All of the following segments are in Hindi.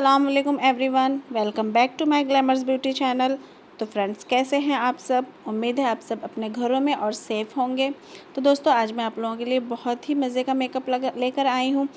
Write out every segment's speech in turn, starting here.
अस्सलाम वालेकुम everyone, welcome back to my glamours beauty channel. तो फ्रेंड्स, कैसे हैं आप सब? उम्मीद है आप सब अपने घरों में और सेफ़ होंगे। तो दोस्तों, आज मैं आप लोगों के लिए बहुत ही मज़े का मेकअप लेकर आई हूँ।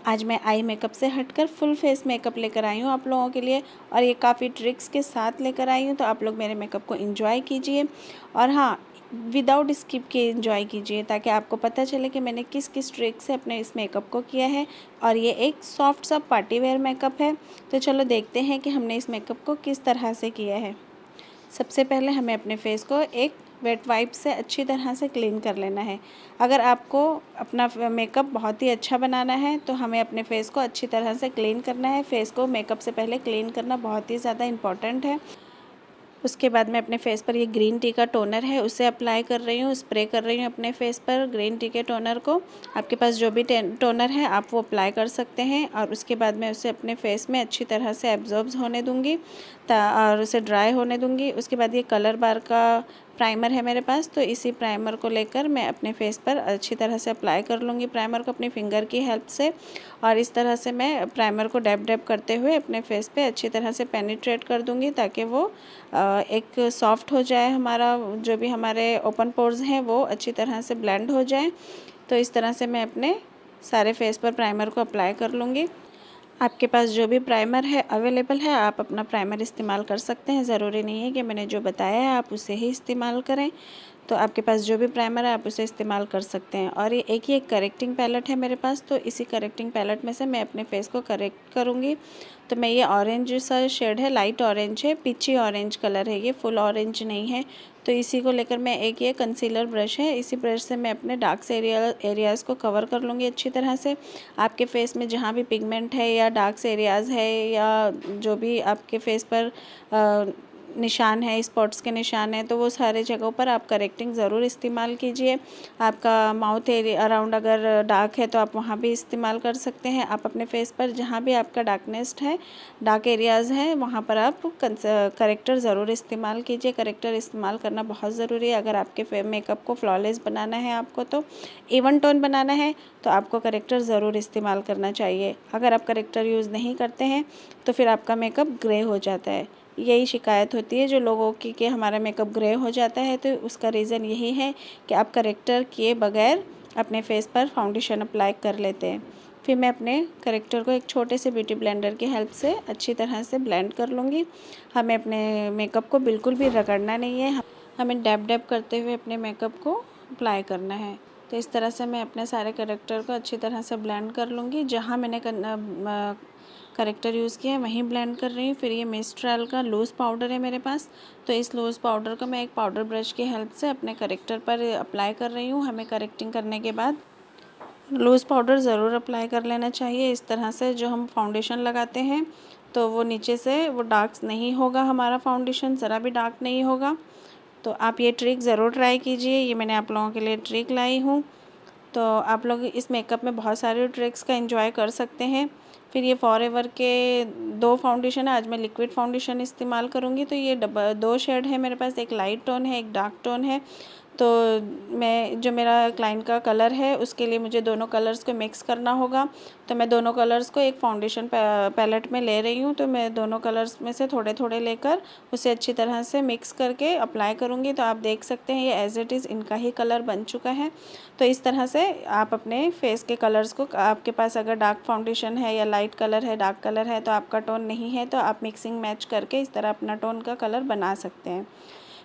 आज मैं आई मेकअप से हटकर फुल फेस मेकअप लेकर आई हूँ आप लोगों के लिए, और ये काफ़ी ट्रिक्स के साथ लेकर आई हूँ। तो आप लोग मेरे मेकअप को एंजॉय कीजिए, और हाँ, विदाउट स्किप के एंजॉय कीजिए, ताकि आपको पता चले कि मैंने किस किस ट्रिक से अपने इस मेकअप को किया है। और ये एक सॉफ्ट सा पार्टी वेयर मेकअप है। तो चलो देखते हैं कि हमने इस मेकअप को किस तरह से किया है। सबसे पहले हमें अपने फेस को एक वेट वाइप से अच्छी तरह से क्लीन कर लेना है। अगर आपको अपना मेकअप बहुत ही अच्छा बनाना है तो हमें अपने फेस को अच्छी तरह से क्लीन करना है। फेस को मेकअप से पहले क्लीन करना बहुत ही ज़्यादा इम्पॉर्टेंट है। उसके बाद मैं अपने फेस पर ये ग्रीन टी का टोनर है उसे अप्लाई कर रही हूँ, स्प्रे कर रही हूँ अपने फेस पर ग्रीन टी के टोनर को। आपके पास जो भी टोनर है आप वो अप्लाई कर सकते हैं, और उसके बाद मैं उसे अपने फेस में अच्छी तरह से एब्जॉर्ब होने दूँगी और उसे ड्राई होने दूँगी। उसके बाद ये कलर बार का प्राइमर है मेरे पास, तो इसी प्राइमर को लेकर मैं अपने फेस पर अच्छी तरह से अप्लाई कर लूँगी प्राइमर को अपनी फिंगर की हेल्प से। और इस तरह से मैं प्राइमर को डैब डैब करते हुए अपने फेस पे अच्छी तरह से पेनिट्रेट कर दूँगी, ताकि वो एक सॉफ्ट हो जाए, हमारा जो भी हमारे ओपन पोर्स हैं वो अच्छी तरह से ब्लेंड हो जाए। तो इस तरह से मैं अपने सारे फेस पर प्राइमर को अप्लाई कर लूँगी। आपके पास जो भी प्राइमर है अवेलेबल है, आप अपना प्राइमर इस्तेमाल कर सकते हैं। ज़रूरी नहीं है कि मैंने जो बताया है आप उसे ही इस्तेमाल करें। तो आपके पास जो भी प्राइमर है आप उसे इस्तेमाल कर सकते हैं। और ये एक करेक्टिंग पैलेट है मेरे पास, तो इसी करेक्टिंग पैलेट में से मैं अपने फेस को करेक्ट करूँगी। तो मैं ये ऑरेंज सा शेड है, लाइट ऑरेंज है, पिची ऑरेंज कलर है, ये फुल ऑरेंज नहीं है। तो इसी को लेकर मैं ये कंसीलर ब्रश है, इसी ब्रश से मैं अपने डार्क एरियाज़ को कवर कर लूँगी अच्छी तरह से। आपके फेस में जहाँ भी पिगमेंट है या डार्क एरियाज़ है, या जो भी आपके फेस पर निशान है, स्पॉट्स के निशान हैं, तो वो सारे जगहों पर आप करेक्टिंग ज़रूर इस्तेमाल कीजिए। आपका माउथ एरिया अराउंड अगर डार्क है तो आप वहाँ भी इस्तेमाल कर सकते हैं। आप अपने फेस पर जहाँ भी आपका डार्कनेस है, डार्क एरियाज़ हैं, वहाँ पर आप करेक्टर ज़रूर इस्तेमाल कीजिए। करेक्टर इस्तेमाल करना बहुत ज़रूरी है। अगर आपके मेकअप को फ्लॉलेस बनाना है, आपको तो इवन टोन बनाना है, तो आपको करेक्टर ज़रूर इस्तेमाल करना चाहिए। अगर आप करेक्टर यूज़ नहीं करते हैं तो फिर आपका मेकअप ग्रे हो जाता है। यही शिकायत होती है जो लोगों की कि हमारा मेकअप ग्रे हो जाता है, तो उसका रीज़न यही है कि आप करेक्टर किए बगैर अपने फेस पर फाउंडेशन अप्लाई कर लेते हैं। फिर मैं अपने करेक्टर को एक छोटे से ब्यूटी ब्लेंडर की हेल्प से अच्छी तरह से ब्लेंड कर लूँगी। हमें अपने मेकअप को बिल्कुल भी रगड़ना नहीं है, हमें डैब डैब करते हुए अपने मेकअप को अप्लाई करना है। तो इस तरह से मैं अपने सारे करेक्टर को अच्छी तरह से ब्लेंड कर लूँगी। जहाँ मैंने करेक्टर यूज़ किया है वहीं ब्लेंड कर रही हूँ। फिर ये मिस्ट्रल का लूज़ पाउडर है मेरे पास, तो इस लूज़ पाउडर को मैं एक पाउडर ब्रश की हेल्प से अपने करेक्टर पर अप्लाई कर रही हूँ। हमें करेक्टिंग करने के बाद लूज़ पाउडर ज़रूर अप्लाई कर लेना चाहिए। इस तरह से जो हम फाउंडेशन लगाते हैं तो वो नीचे से वो डार्क नहीं होगा, हमारा फाउंडेशन ज़रा भी डार्क नहीं होगा। तो आप ये ट्रिक ज़रूर ट्राई कीजिए। ये मैंने आप लोगों के लिए ट्रिक लाई हूँ। तो आप लोग इस मेकअप में बहुत सारे ट्रिक्स का एंजॉय कर सकते हैं। फिर ये फॉरएवर के 2 फाउंडेशन है, आज मैं लिक्विड फाउंडेशन इस्तेमाल करूँगी। तो ये 2 शेड है मेरे पास, एक लाइट टोन है, एक डार्क टोन है। तो मैं जो मेरा क्लाइंट का कलर है उसके लिए मुझे दोनों कलर्स को मिक्स करना होगा। तो मैं दोनों कलर्स को एक फाउंडेशन पैलेट में ले रही हूँ। तो मैं दोनों कलर्स में से थोड़े थोड़े लेकर उसे अच्छी तरह से मिक्स करके अप्लाई करूँगी। तो आप देख सकते हैं ये एज़ इट इज़ इनका ही कलर बन चुका है। तो इस तरह से आप अपने फेस के कलर्स को, आपके पास अगर डार्क फाउंडेशन है या लाइट कलर है, डार्क कलर है, तो आपका टोन नहीं है, तो आप मिक्सिंग मैच करके इस तरह अपना टोन का कलर बना सकते हैं।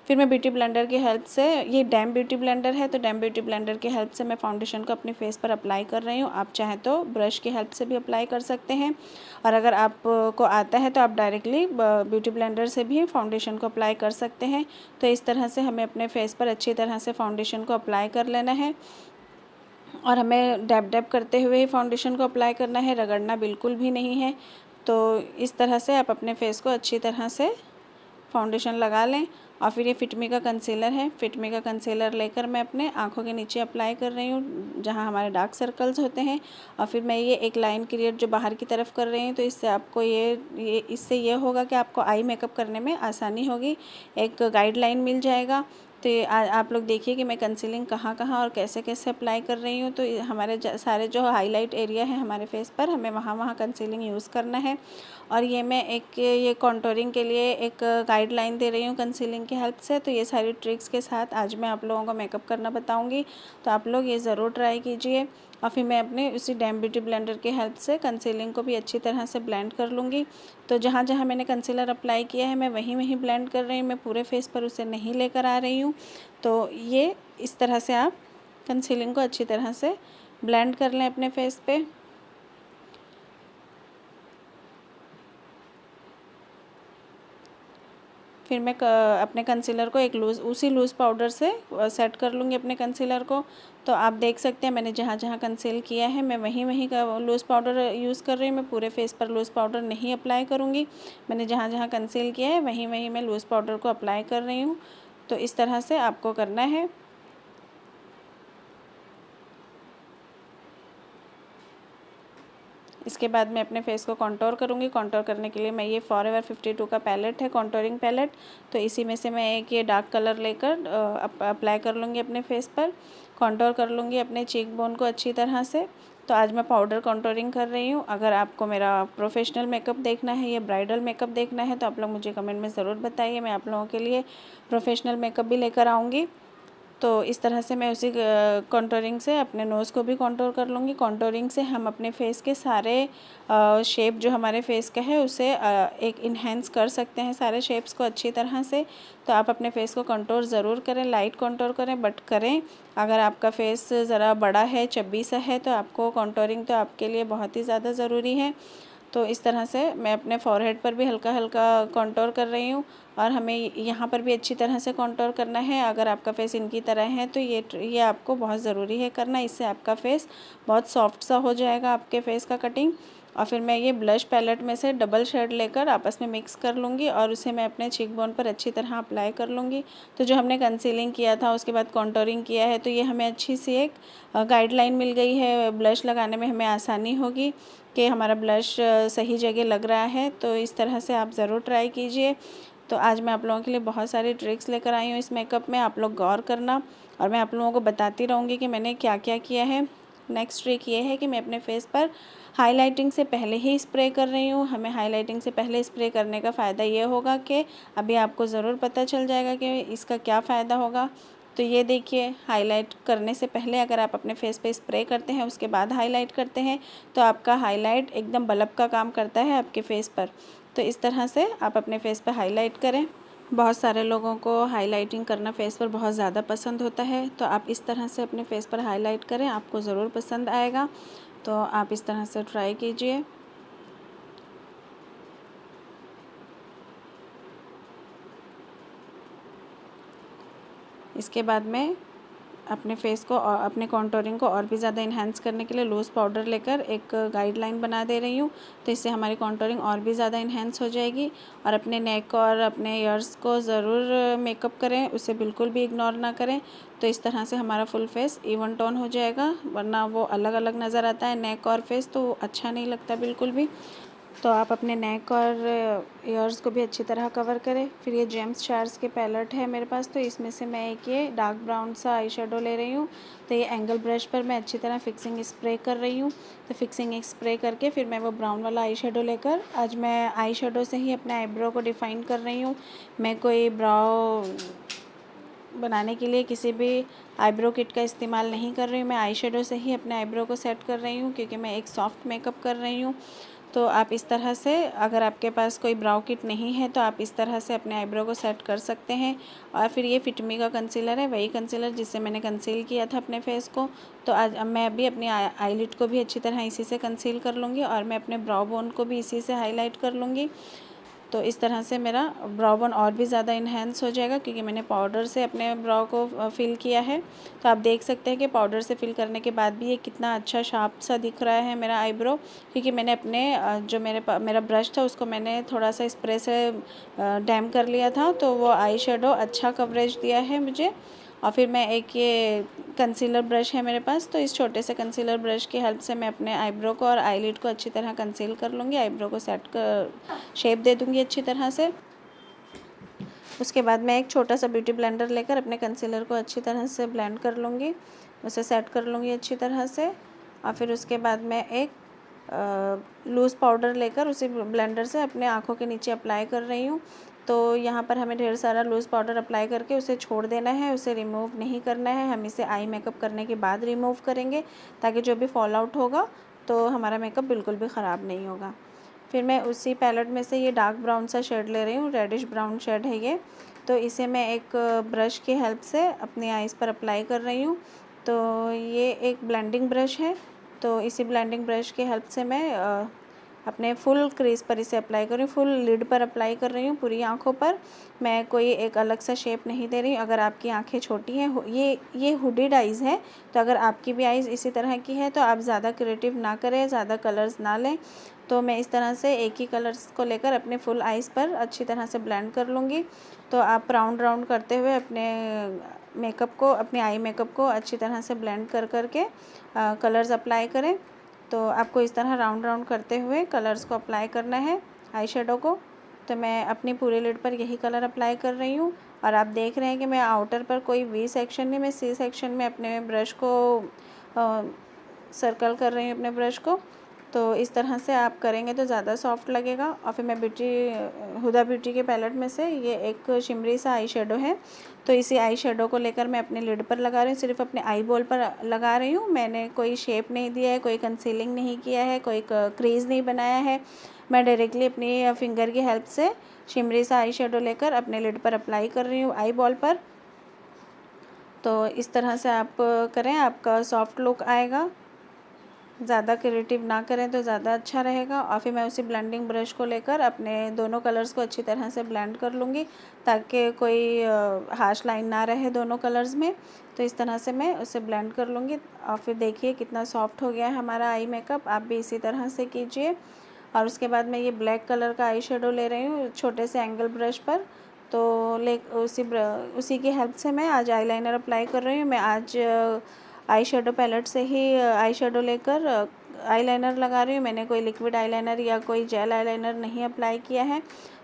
फिर मैं ब्यूटी ब्लेंडर की हेल्प से, ये डैम ब्यूटी ब्लेंडर है, तो डैम ब्यूटी ब्लेंडर की हेल्प से मैं फाउंडेशन को अपने फेस पर अप्लाई कर रही हूँ। आप चाहें तो ब्रश की हेल्प से भी अप्लाई कर सकते हैं, और अगर आपको आता है तो आप डायरेक्टली ब्यूटी ब्लेंडर से भी फाउंडेशन को अप्लाई कर सकते हैं। तो इस तरह से हमें अपने फेस पर अच्छी तरह से फाउंडेशन को अप्लाई कर लेना है, और हमें डैब डैब करते हुए ही फाउंडेशन को अप्लाई करना है, रगड़ना बिल्कुल भी नहीं है। तो इस तरह से आप अपने फेस को अच्छी तरह से फाउंडेशन लगा लें। और फिर ये फिटमी का कंसीलर है, फिटमी का कंसीलर लेकर मैं अपने आँखों के नीचे अप्लाई कर रही हूँ, जहाँ हमारे डार्क सर्कल्स होते हैं। और फिर मैं ये एक लाइन क्रिएट जो बाहर की तरफ कर रही हूँ, तो इससे आपको इससे ये होगा कि आपको आई मेकअप करने में आसानी होगी, एक गाइडलाइन मिल जाएगा। तो आप लोग देखिए कि मैं कंसीलिंग कहाँ कहाँ और कैसे कैसे अप्लाई कर रही हूँ। तो हमारे सारे जो हाईलाइट एरिया है हमारे फेस पर, हमें वहाँ वहाँ कंसीलिंग यूज़ करना है। और ये मैं ये कॉन्टोरिंग के लिए एक गाइडलाइन दे रही हूँ कंसीलिंग की हेल्प से। तो ये सारी ट्रिक्स के साथ आज मैं आप लोगों को मेकअप करना बताऊँगी, तो आप लोग ये ज़रूर ट्राई कीजिए। और फिर मैं अपने उसी डैम ब्यूटी ब्लेंडर की हेल्प से कंसीलिंग को भी अच्छी तरह से ब्लेंड कर लूँगी। तो जहाँ जहाँ मैंने कंसीलर अप्लाई किया है मैं वहीं वहीं ब्लेंड कर रही हूँ, मैं पूरे फेस पर उसे नहीं लेकर आ रही हूँ। तो ये इस तरह से आप कंसीलिंग को अच्छी तरह से ब्लेंड कर लें अपने फेस पे। फिर मैं अपने कंसीलर को एक उसी लूज़ पाउडर से सेट कर लूँगी अपने कंसीलर को। तो आप देख सकते हैं मैंने जहाँ जहाँ कंसील किया है मैं वहीं वहीं का लूज़ पाउडर यूज़ कर रही हूँ। मैं पूरे फेस पर लूज़ पाउडर नहीं अप्लाई करूँगी, मैंने जहाँ जहाँ कंसील किया है वहीं वहीं मैं लूज़ पाउडर को अप्लाई कर रही हूँ। तो इस तरह से आपको करना है। इसके बाद मैं अपने फेस को कंटूर करूँगी। कंटूर करने के लिए मैं ये फॉरएवर 52 का पैलेट है, कंटूरिंग पैलेट। तो इसी में से मैं एक ये डार्क कलर लेकर अप्लाई कर लूँगी अपने फेस पर। कंटूर कर लूँगी अपने चीक बोन को अच्छी तरह से। तो आज मैं पाउडर कंटूरिंग कर रही हूँ। अगर आपको मेरा प्रोफेशनल मेकअप देखना है या ब्राइडल मेकअप देखना है तो आप लोग मुझे कमेंट में ज़रूर बताइए, मैं आप लोगों के लिए प्रोफेशनल मेकअप भी लेकर आऊँगी। तो इस तरह से मैं उसी कंटूरिंग से अपने नोज़ को भी कंटूर कर लूँगी। कंटूरिंग से हम अपने फेस के सारे शेप जो हमारे फेस का है उसे एक इन्हेंस कर सकते हैं, सारे शेप्स को अच्छी तरह से। तो आप अपने फेस को कंटूर ज़रूर करें, लाइट कंटूर करें बट करें। अगर आपका फेस ज़रा बड़ा है, चब्बी सा है, तो आपको कंटूरिंग तो आपके लिए बहुत ही ज़्यादा ज़रूरी है। तो इस तरह से मैं अपने फॉरहेड पर भी हल्का हल्का कंटूर कर रही हूँ और हमें यहाँ पर भी अच्छी तरह से कंटूर करना है। अगर आपका फेस इनकी तरह है तो ये आपको बहुत ज़रूरी है करना, इससे आपका फेस बहुत सॉफ्ट सा हो जाएगा, आपके फेस का कटिंग। और फिर मैं ये ब्लश पैलेट में से डबल शेड लेकर आपस में मिक्स कर लूँगी और उसे मैं अपने चीक बोन पर अच्छी तरह अप्लाई कर लूँगी। तो जो हमने कंसीलिंग किया था उसके बाद कंटूरिंग किया है, तो ये हमें अच्छी सी एक गाइडलाइन मिल गई है। ब्लश लगाने में हमें आसानी होगी कि हमारा ब्लश सही जगह लग रहा है। तो इस तरह से आप ज़रूर ट्राई कीजिए। तो आज मैं आप लोगों के लिए बहुत सारी ट्रिक्स लेकर आई हूँ इस मेकअप में, आप लोग गौर करना और मैं आप लोगों को बताती रहूँगी कि मैंने क्या क्या किया है। नेक्स्ट ट्रिक ये है कि मैं अपने फेस पर हाइलाइटिंग से पहले ही स्प्रे कर रही हूँ। हमें हाइलाइटिंग से पहले स्प्रे करने का फ़ायदा ये होगा कि अभी आपको ज़रूर पता चल जाएगा कि इसका क्या फ़ायदा होगा। तो ये देखिए, हाईलाइट करने से पहले अगर आप अपने फेस पे स्प्रे करते हैं उसके बाद हाईलाइट करते हैं तो आपका हाईलाइट एकदम बल्ब का काम करता है आपके फेस पर। तो इस तरह से आप अपने फेस पे हाईलाइट करें। बहुत सारे लोगों को हाइलाइटिंग करना फेस पर बहुत ज़्यादा पसंद होता है, तो आप इस तरह से अपने फेस पर हाईलाइट करें, आपको ज़रूर पसंद आएगा। तो आप इस तरह से ट्राई कीजिए। इसके बाद में अपने फेस को और अपने कंटूरिंग को और भी ज़्यादा इन्हेंस करने के लिए लूज़ पाउडर लेकर एक गाइडलाइन बना दे रही हूँ। तो इससे हमारी कंटूरिंग और भी ज़्यादा इन्हेंस हो जाएगी। और अपने नेक और अपने ईयर्स को ज़रूर मेकअप करें, उसे बिल्कुल भी इग्नोर ना करें। तो इस तरह से हमारा फुल फेस इवन टोन हो जाएगा, वरना वो अलग अलग नज़र आता है नेक और फेस, तो अच्छा नहीं लगता बिल्कुल भी। तो आप अपने नेक और ईयर्स को भी अच्छी तरह कवर करें। फिर ये जेम्स चार्स के पैलेट है मेरे पास, तो इसमें से मैं एक ये डार्क ब्राउन सा आई शेडो ले रही हूँ। तो ये एंगल ब्रश पर मैं अच्छी तरह फिक्सिंग स्प्रे कर रही हूँ। तो फिक्सिंग स्प्रे करके फिर मैं वो ब्राउन वाला आई शेडो लेकर आज मैं आई शेडो से ही अपने आईब्रो को डिफ़ाइन कर रही हूँ। मैं कोई ब्राउ बनाने के लिए किसी भी आईब्रो किट का इस्तेमाल नहीं कर रही हूँ, मैं आई शेडो से ही अपने आईब्रो को सेट कर रही हूँ क्योंकि मैं एक सॉफ्ट मेकअप कर रही हूँ। तो आप इस तरह से, अगर आपके पास कोई ब्राउ किट नहीं है तो आप इस तरह से अपने आईब्रो को सेट कर सकते हैं। और फिर ये फिटमी का कंसीलर है, वही कंसीलर जिससे मैंने कंसील किया था अपने फेस को। तो आज मैं अभी अपनी आईलिड को भी अच्छी तरह इसी से कंसील कर लूँगी और मैं अपने ब्राउ बोन को भी इसी से हाईलाइट कर लूँगी। तो इस तरह से मेरा ब्राउ बोन और भी ज़्यादा इन्हेंस हो जाएगा क्योंकि मैंने पाउडर से अपने ब्राउ को फिल किया है। तो आप देख सकते हैं कि पाउडर से फिल करने के बाद भी ये कितना अच्छा शार्प सा दिख रहा है मेरा आईब्रो, क्योंकि मैंने अपने जो मेरा ब्रश था उसको मैंने थोड़ा सा स्प्रे से डैम कर लिया था, तो वो आई शेडो अच्छा कवरेज दिया है मुझे। और फिर मैं एक ये कंसीलर ब्रश है मेरे पास, तो इस छोटे से कंसीलर ब्रश की हेल्प से मैं अपने आईब्रो को और आईलिड को अच्छी तरह कंसील कर लूँगी। आईब्रो को सेट कर शेप दे दूँगी अच्छी तरह से। उसके बाद मैं एक छोटा सा ब्यूटी ब्लेंडर लेकर अपने कंसीलर को अच्छी तरह से ब्लेंड कर लूँगी, उसे सेट कर लूँगी अच्छी तरह से। और फिर उसके बाद मैं एक लूज़ पाउडर लेकर उसी ब्लेंडर से अपने आँखों के नीचे अप्लाई कर रही हूँ। तो यहाँ पर हमें ढेर सारा लूज़ पाउडर अप्लाई करके उसे छोड़ देना है, उसे रिमूव नहीं करना है। हम इसे आई मेकअप करने के बाद रिमूव करेंगे, ताकि जो भी फॉल आउट होगा तो हमारा मेकअप बिल्कुल भी ख़राब नहीं होगा। फिर मैं उसी पैलेट में से ये डार्क ब्राउन सा शेड ले रही हूँ, रेडिश ब्राउन शेड है ये। तो इसे मैं एक ब्रश की हेल्प से अपनी आइज़ पर अप्लाई कर रही हूँ। तो ये एक ब्लेंडिंग ब्रश है, तो इसी ब्लेंडिंग ब्रश की हेल्प से मैं अपने फुल क्रीज पर इसे अप्लाई कर रही हूँ, फुल लिड पर अप्लाई कर रही हूँ, पूरी आँखों पर। मैं कोई एक अलग सा शेप नहीं दे रही हूँ। अगर आपकी आँखें छोटी हैं, ये हुडेड आइज़ है, तो अगर आपकी भी आइज़ इसी तरह की है तो आप ज़्यादा क्रिएटिव ना करें, ज़्यादा कलर्स ना लें। तो मैं इस तरह से एक ही कलर्स को लेकर अपने फुल आइज़ पर अच्छी तरह से ब्लेंड कर लूँगी। तो आप राउंड राउंड करते हुए अपने मेकअप को, अपने आई मेकअप को अच्छी तरह से ब्लेंड कर करके कलर्स अप्लाई करें। तो आपको इस तरह राउंड राउंड करते हुए कलर्स को अप्लाई करना है, आई शेडो को। तो मैं अपनी पूरे लिड पर यही कलर अप्लाई कर रही हूँ। और आप देख रहे हैं कि मैं आउटर पर कोई वी सेक्शन नहीं, मैं सी सेक्शन में अपने ब्रश को सर्कल कर रही हूँ अपने ब्रश को। तो इस तरह से आप करेंगे तो ज़्यादा सॉफ्ट लगेगा। और फिर मैं हुदा ब्यूटी के पैलेट में से ये एक शिमरी सा आई शेडो है, तो इसी आई शेडो को लेकर मैं अपने लिड पर लगा रही हूँ, सिर्फ अपने आई बॉल पर लगा रही हूँ। मैंने कोई शेप नहीं दिया है, कोई कंसीलिंग नहीं किया है, कोई क्रीज नहीं बनाया है। मैं डायरेक्टली अपनी फिंगर की हेल्प से शिमरी सा आई शेडो लेकर अपने लिड पर अप्लाई कर रही हूँ, आई बॉल पर। तो इस तरह से आप करें, आपका सॉफ्ट लुक आएगा। ज़्यादा क्रिएटिव ना करें तो ज़्यादा अच्छा रहेगा। और फिर मैं उसी ब्लेंडिंग ब्रश को लेकर अपने दोनों कलर्स को अच्छी तरह से ब्लेंड कर लूँगी, ताकि कोई हार्श लाइन ना रहे दोनों कलर्स में। तो इस तरह से मैं उसे ब्लेंड कर लूँगी। और फिर देखिए कितना सॉफ्ट हो गया है हमारा आई मेकअप। आप भी इसी तरह से कीजिए। और उसके बाद मैं ये ब्लैक कलर का आई शेडो ले रही हूँ छोटे से एंगल ब्रश पर। तो उसी की हेल्प से मैं आज आईलाइनर अप्लाई कर रही हूँ। मैं आज आई शेडो पैलेट से ही आई शेडो लेकर आईलाइनर लगा रही हूँ। मैंने कोई लिक्विड आईलाइनर या कोई जेल आईलाइनर नहीं अप्लाई किया है।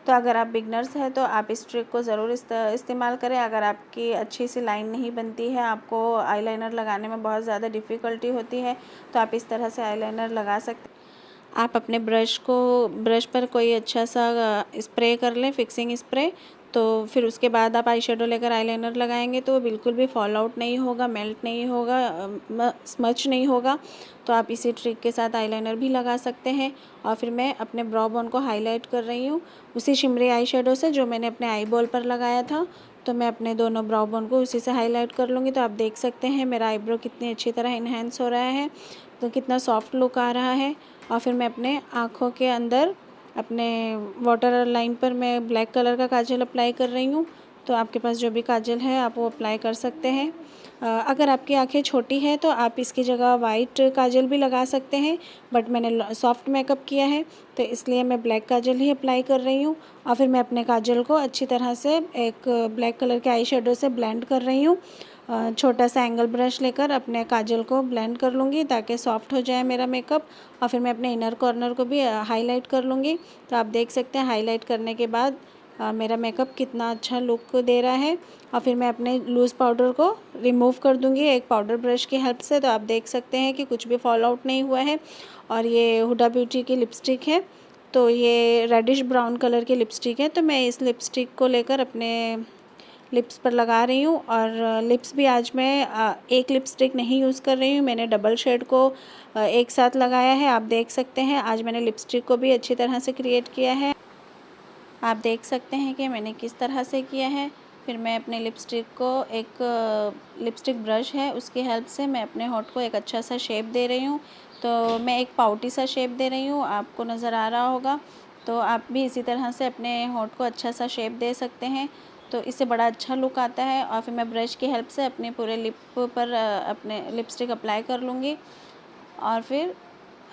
तो अगर आप बिगनर्स हैं तो आप इस ट्रिक को ज़रूर इस्तेमाल करें। अगर आपकी अच्छी सी लाइन नहीं बनती है, आपको आईलाइनर लगाने में बहुत ज़्यादा डिफ़िकल्टी होती है, तो आप इस तरह से आईलाइनर लगा सकते हैं। आप अपने ब्रश पर कोई अच्छा सा स्प्रे कर लें, फिक्सिंग स्प्रे। तो फिर उसके बाद आप आई शेडो लेकर आईलाइनर लगाएंगे तो वो बिल्कुल भी फॉल आउट नहीं होगा, मेल्ट नहीं होगा, स्मच नहीं होगा। तो आप इसी ट्रिक के साथ आईलाइनर भी लगा सकते हैं। और फिर मैं अपने ब्रो बोन को हाईलाइट कर रही हूँ उसी शिमरी आई शेडो से जो मैंने अपने आई बॉल पर लगाया था। तो मैं अपने दोनों ब्रो बोन को उसी से हाईलाइट कर लूँगी। तो आप देख सकते हैं मेरा आईब्रो कितनी अच्छी तरह इन्हेंस हो रहा है, तो कितना सॉफ्ट लुक आ रहा है। और फिर मैं अपने आँखों के अंदर अपने वाटर लाइन पर मैं ब्लैक कलर का काजल अप्लाई कर रही हूँ। तो आपके पास जो भी काजल है आप वो अप्लाई कर सकते हैं। अगर आपकी आंखें छोटी हैं तो आप इसकी जगह वाइट काजल भी लगा सकते हैं, बट मैंने सॉफ्ट मेकअप किया है तो इसलिए मैं ब्लैक काजल ही अप्लाई कर रही हूँ। और फिर मैं अपने काजल को अच्छी तरह से एक ब्लैक कलर के आई शेडो से ब्लेंड कर रही हूँ। छोटा सा एंगल ब्रश लेकर अपने काजल को ब्लेंड कर लूँगी ताकि सॉफ्ट हो जाए मेरा मेकअप। और फिर मैं अपने इनर कॉर्नर को भी हाईलाइट कर लूँगी। तो आप देख सकते हैं हाईलाइट करने के बाद मेरा मेकअप कितना अच्छा लुक दे रहा है। और फिर मैं अपने लूज़ पाउडर को रिमूव कर दूँगी एक पाउडर ब्रश की हेल्प से। तो आप देख सकते हैं कि कुछ भी फॉल आउट नहीं हुआ है। और ये हुडा ब्यूटी की लिपस्टिक है, तो ये रेडिश ब्राउन कलर की लिपस्टिक है। तो मैं इस लिपस्टिक को लेकर अपने लिप्स पर लगा रही हूँ। और लिप्स भी आज मैं एक लिपस्टिक नहीं यूज़ कर रही हूँ, मैंने डबल शेड को एक साथ लगाया है। आप देख सकते हैं आज मैंने लिपस्टिक को भी अच्छी तरह से क्रिएट किया है। आप देख सकते हैं कि मैंने किस तरह से किया है। फिर मैं अपने लिपस्टिक को एक लिपस्टिक ब्रश है उसकी हेल्प से मैं अपने होठ को एक अच्छा सा शेप दे रही हूँ। तो मैं एक पाउटी सा शेप दे रही हूँ, आपको नज़र आ रहा होगा। तो आप भी इसी तरह से अपने होठ को अच्छा सा शेप दे सकते हैं, तो इससे बड़ा अच्छा लुक आता है। और फिर मैं ब्रश की हेल्प से अपने पूरे लिप पर अपने लिपस्टिक अप्लाई कर लूँगी। और फिर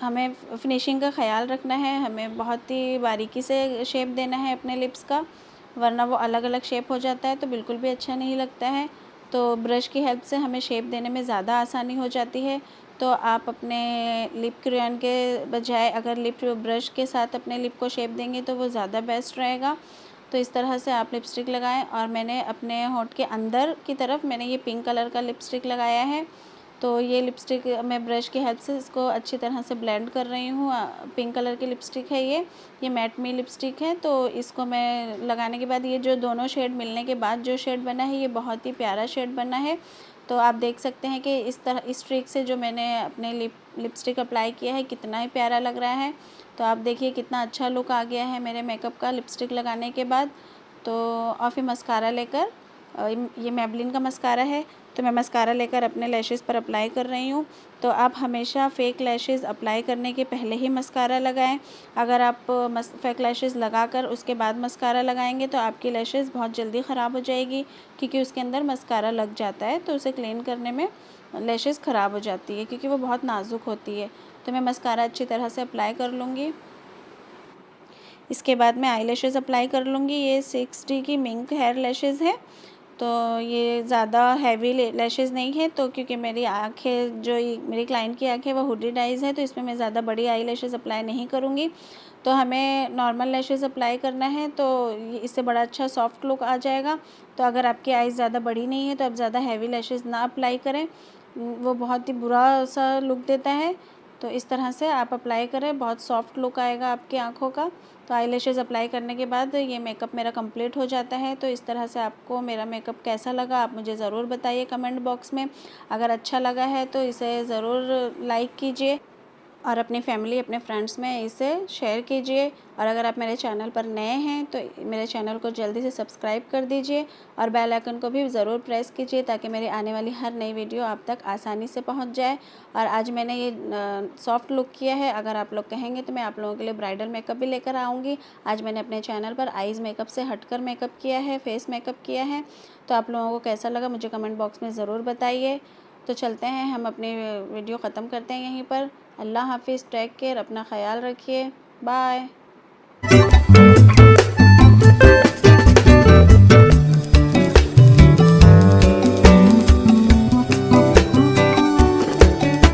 हमें फिनिशिंग का ख़्याल रखना है, हमें बहुत ही बारीकी से शेप देना है अपने लिप्स का, वरना वो अलग अलग शेप हो जाता है तो बिल्कुल भी अच्छा नहीं लगता है। तो ब्रश की हेल्प से हमें शेप देने में ज़्यादा आसानी हो जाती है। तो आप अपने लिप क्रेयॉन के बजाय अगर लिप ब्रश के साथ अपने लिप को शेप देंगे तो वो ज़्यादा बेस्ट रहेगा। तो इस तरह से आप लिपस्टिक लगाएं। और मैंने अपने होंठ के अंदर की तरफ मैंने ये पिंक कलर का लिपस्टिक लगाया है। तो ये लिपस्टिक मैं ब्रश की हेल्प से इसको अच्छी तरह से ब्लेंड कर रही हूँ। पिंक कलर की लिपस्टिक है ये मैट मी लिपस्टिक है। तो इसको मैं लगाने के बाद ये जो दोनों शेड मिलने के बाद जो शेड बना है ये बहुत ही प्यारा शेड बना है। तो आप देख सकते हैं कि इस तरह इस ट्रिक से जो मैंने अपने लिपस्टिक अप्लाई किया है कितना ही प्यारा लग रहा है। तो आप देखिए कितना अच्छा लुक आ गया है मेरे मेकअप का लिपस्टिक लगाने के बाद। तो और फिर मस्कारा लेकर, ये मेबलिन का मस्कारा है, तो मैं मस्कारा लेकर अपने लैशेज़ पर अप्लाई कर रही हूँ। तो आप हमेशा फ़ेक लैशेज़ अप्लाई करने के पहले ही मस्कारा लगाएं। अगर आप फ़ेक लैशेज़ लगाकर उसके बाद मस्कारा लगाएंगे तो आपकी लैशेज़ बहुत जल्दी ख़राब हो जाएगी, क्योंकि उसके अंदर मस्कारा लग जाता है। तो उसे क्लीन करने में लैशेज़ ख़राब हो जाती है, क्योंकि वो बहुत नाजुक होती है। तो मैं मस्कारा अच्छी तरह से अप्लाई कर लूँगी। इसके बाद मैं आई लैशेज़ अप्लाई कर लूँगी। ये 6D की मिंक हेयर लैशेज़ है। तो ये ज़्यादा हैवी लैशेज़ नहीं है, तो क्योंकि मेरी आँखें जो मेरी क्लाइंट की आँखें वो हुडीड आइज़ है, तो इसमें मैं ज़्यादा बड़ी आई लैशेज़ अप्लाई नहीं करूँगी। तो हमें नॉर्मल लैशेज़ अप्लाई करना है, तो इससे बड़ा अच्छा सॉफ्ट लुक आ जाएगा। तो अगर आपकी आइज़ ज़्यादा बड़ी नहीं है तो आप ज़्यादा हैवी लैशेज़ ना अप्लाई करें, वो बहुत ही बुरा सा लुक देता है। तो इस तरह से आप अप्लाई करें, बहुत सॉफ्ट लुक आएगा आपकी आँखों का। तो आई लैशेज़ अप्लाई करने के बाद ये मेकअप मेरा कंप्लीट हो जाता है। तो इस तरह से आपको मेरा मेकअप कैसा लगा आप मुझे ज़रूर बताइए कमेंट बॉक्स में। अगर अच्छा लगा है तो इसे ज़रूर लाइक कीजिए और अपनी फैमिली अपने फ्रेंड्स में इसे शेयर कीजिए। और अगर आप मेरे चैनल पर नए हैं तो मेरे चैनल को जल्दी से सब्सक्राइब कर दीजिए और बेल आइकन को भी ज़रूर प्रेस कीजिए, ताकि मेरी आने वाली हर नई वीडियो आप तक आसानी से पहुंच जाए। और आज मैंने ये सॉफ्ट लुक किया है। अगर आप लोग कहेंगे तो मैं आप लोगों के लिए ब्राइडल मेकअप भी लेकर आऊँगी। आज मैंने अपने चैनल पर आइज़ मेकअप से हटकर मेकअप किया है, फेस मेकअप किया है। तो आप लोगों को कैसा लगा मुझे कमेंट बॉक्स में ज़रूर बताइए। तो चलते हैं, हम अपनी वीडियो ख़त्म करते हैं यहीं पर। अल्लाह हाफिज़, टेक केयर, अपना ख्याल रखिए, बाय।